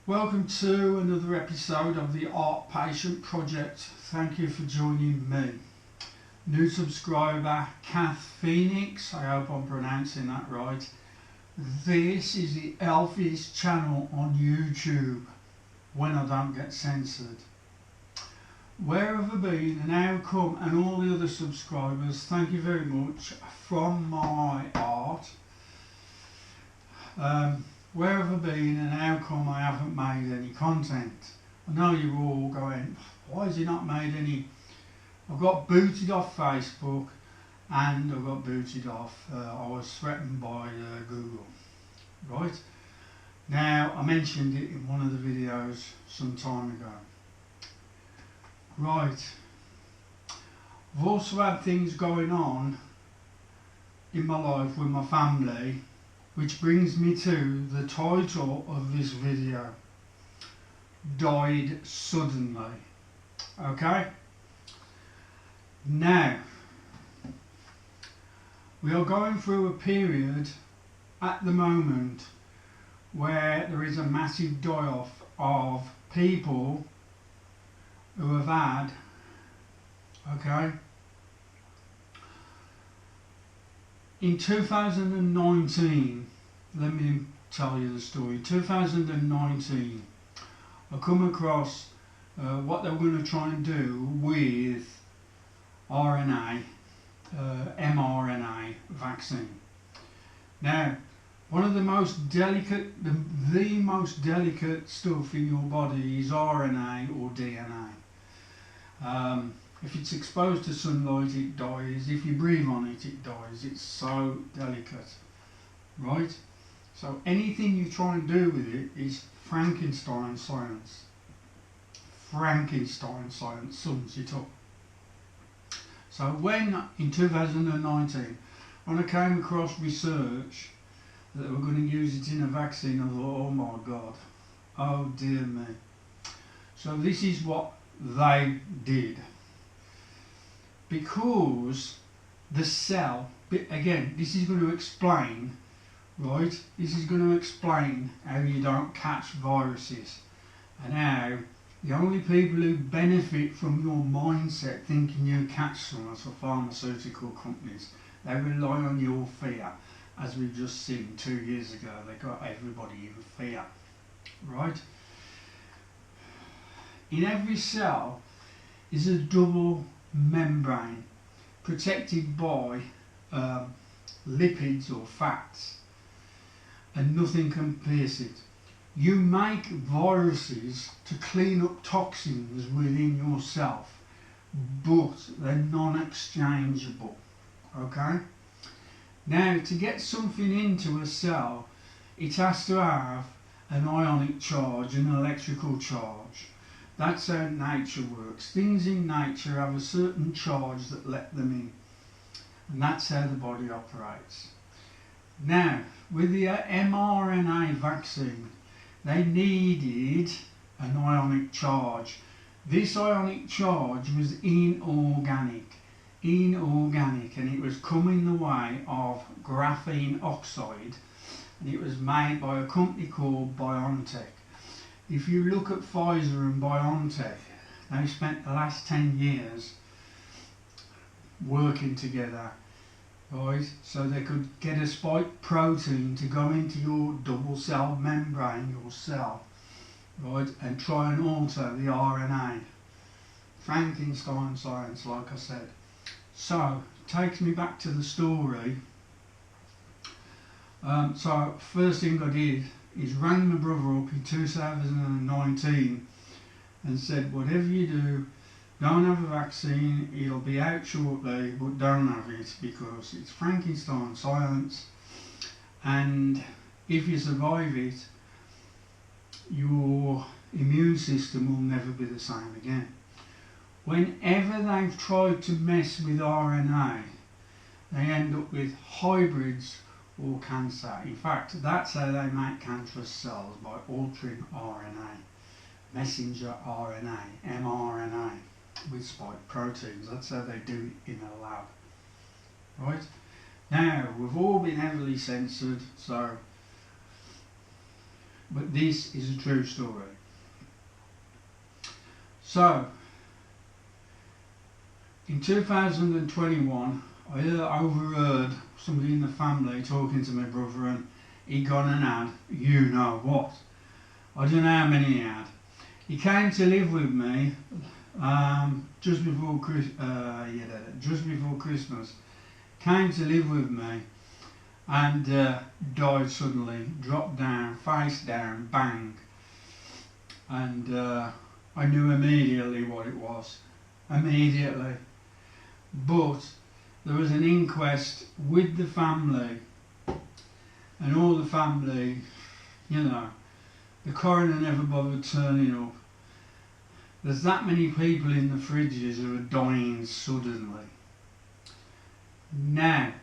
Welcome to another episode of the Art Patient Project. Thank you for joining me. New subscriber Kath Phoenix, I hope I'm pronouncing that right. This is the healthiest channel on YouTube when I don't get censored. Where have I been and how come, and all the other subscribers, thank you very much, from my art. Where have I been and how come I haven't made any content? I know you're all going, why has he not made any? I've got booted off Facebook and I got booted off, I was threatened by Google. Right? Now, I mentioned it in one of the videos some time ago. Right. I've also had things going on in my life with my family, which brings me to the title of this video. Died suddenly. Okay? Now, we are going through a period at the moment where there is a massive die-off of people who have had, okay, in 2019, let me tell you the story. 2019, I come across what they were going to try and do with RNA, mRNA vaccine. Now, one of the most delicate, the most delicate stuff in your body is RNA or DNA. If it's exposed to sunlight, it dies. If you breathe on it, it dies. It's so delicate, right? So anything you try and do with it is Frankenstein science. Frankenstein science sums it up. So when, in 2019, when I came across research that they were going to use it in a vaccine, I thought, oh my God, oh dear me. So this is what they did. Because the cell, again, this is going to explain, right? This is going to explain how you don't catch viruses and how the only people who benefit from your mindset thinking you catch them are pharmaceutical companies. They rely on your fear, as we've just seen 2 years ago. They got everybody in fear, right? In every cell is a double membrane protected by lipids or fats, and nothing can pierce it. You make viruses to clean up toxins within yourself, but they're non-exchangeable. Okay? Now, to get something into a cell, it has to have an ionic charge, an electrical charge. That's how nature works. Things in nature have a certain charge that let them in. And that's how the body operates. Now, with the mRNA vaccine, they needed an ionic charge. This ionic charge was inorganic, and it was coming the way of graphene oxide, and it was made by a company called BioNTech. If you look at Pfizer and BioNTech, they spent the last 10 years working together, right? So they could get a spike protein to go into your double cell membrane, your cell, right? And try and alter the RNA. Frankenstein science, like I said. So, takes me back to the story. So, first thing I did is rang my brother up in 2019 and said, whatever you do, don't have a vaccine, it'll be out shortly, but don't have it because it's Frankenstein science, and if you survive it, your immune system will never be the same again. Whenever they've tried to mess with RNA, they end up with hybrids or cancer. In fact, that's how they make cancerous cells, by altering RNA, messenger RNA, mRNA, with spike proteins. That's how they do it in a lab. Right? Now, we've all been heavily censored, so but this is a true story. So, in 2021, I overheard somebody in the family talking to my brother, and he got an ad, you know what. I don't know how many he had. He came to live with me just before Christmas. Came to live with me and died suddenly, dropped down, face down, bang. And I knew immediately what it was. Immediately. But there was an inquest with the family, and all the family, you know, the coroner never bothered turning up. There's that many people in the fridges who are dying suddenly. Now,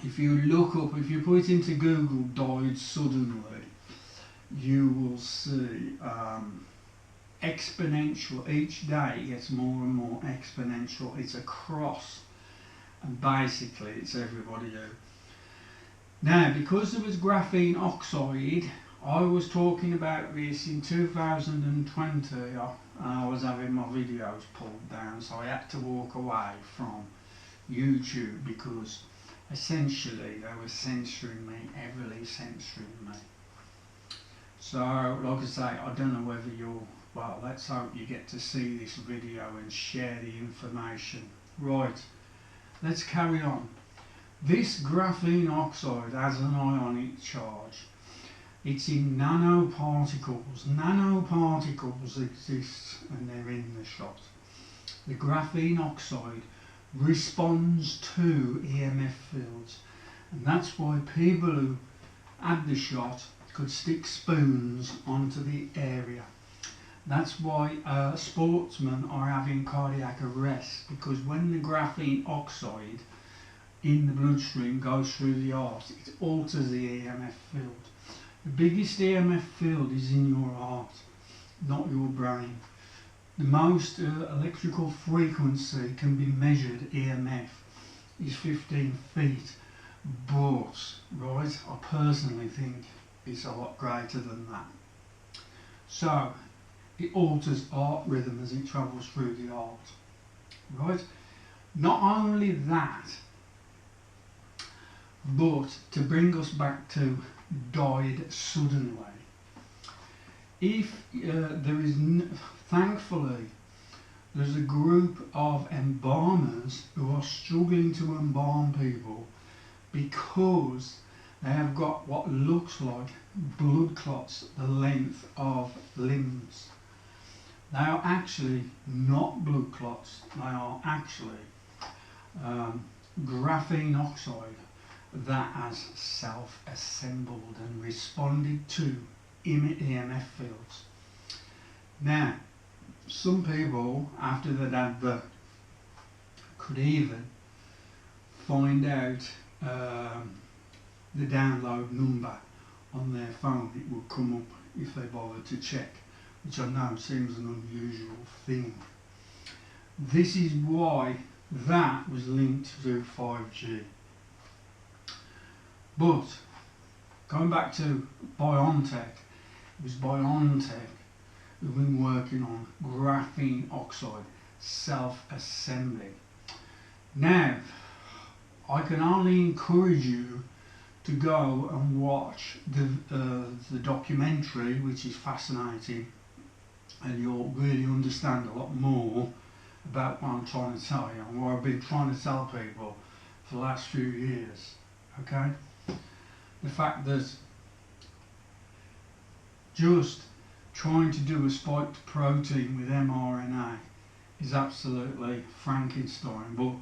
if you look up, if you put into Google died suddenly, you will see exponential. Each day it gets more and more exponential. It's a cross, and basically it's everybody who. Now, because there was graphene oxide, I was talking about this in 2020. I was having my videos pulled down, so I had to walk away from YouTube because essentially they were censoring me, heavily censoring me. So, like I say, I don't know whether you'll, well, let's hope you get to see this video and share the information. Right, let's carry on. This graphene oxide has an ionic charge. It's in nanoparticles. Nanoparticles exist and they're in the shot. The graphene oxide responds to EMF fields, and that's why people who had the shot could stick spoons onto the area. That's why sportsmen are having cardiac arrest, because when the graphene oxide in the bloodstream goes through the heart, it alters the EMF field. The biggest EMF field is in your heart, not your brain. The most electrical frequency can be measured, EMF, is 15 feet. But, right, I personally think it's a lot greater than that. So, it alters heart rhythm as it travels through the heart. Right? Not only that, but to bring us back to died suddenly. If there is, thankfully, there's a group of embalmers who are struggling to embalm people because they have got what looks like blood clots the length of limbs. They are actually not blood clots, they are actually graphene oxide that has self-assembled and responded to EMF fields. Now, some people, after they'd had could even find out the download number on their phone. It would come up if they bothered to check, which I know seems an unusual thing. This is why that was linked to 5G. But, going back to BioNTech, it was BioNTech who've been working on graphene oxide self-assembly. Now, I can only encourage you to go and watch the documentary, which is fascinating, and you'll really understand a lot more about what I'm trying to tell you and what I've been trying to tell people for the last few years. Okay? The fact that just trying to do a spiked protein with mRNA is absolutely Frankenstein, but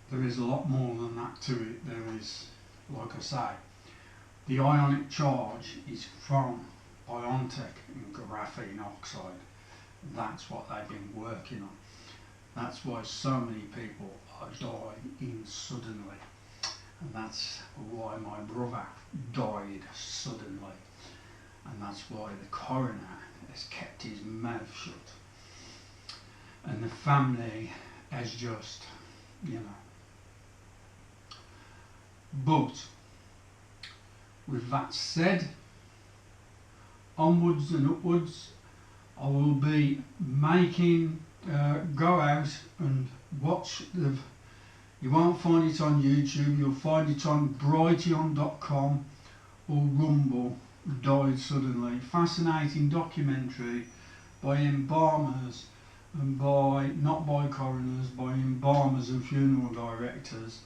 there is a lot more than that to it. There is, like I say, the ionic charge is from BioNTech and graphene oxide. That's what they've been working on. That's why so many people are dying suddenly. And that's why my brother died suddenly. And that's why the coroner has kept his mouth shut. And the family has just, you know. But, with that said, onwards and upwards. I will be making, go out and watch the, you won't find it on YouTube, you'll find it on Brighteon.com or Rumble, Died Suddenly. Fascinating documentary by embalmers and by, not by coroners, by embalmers and funeral directors.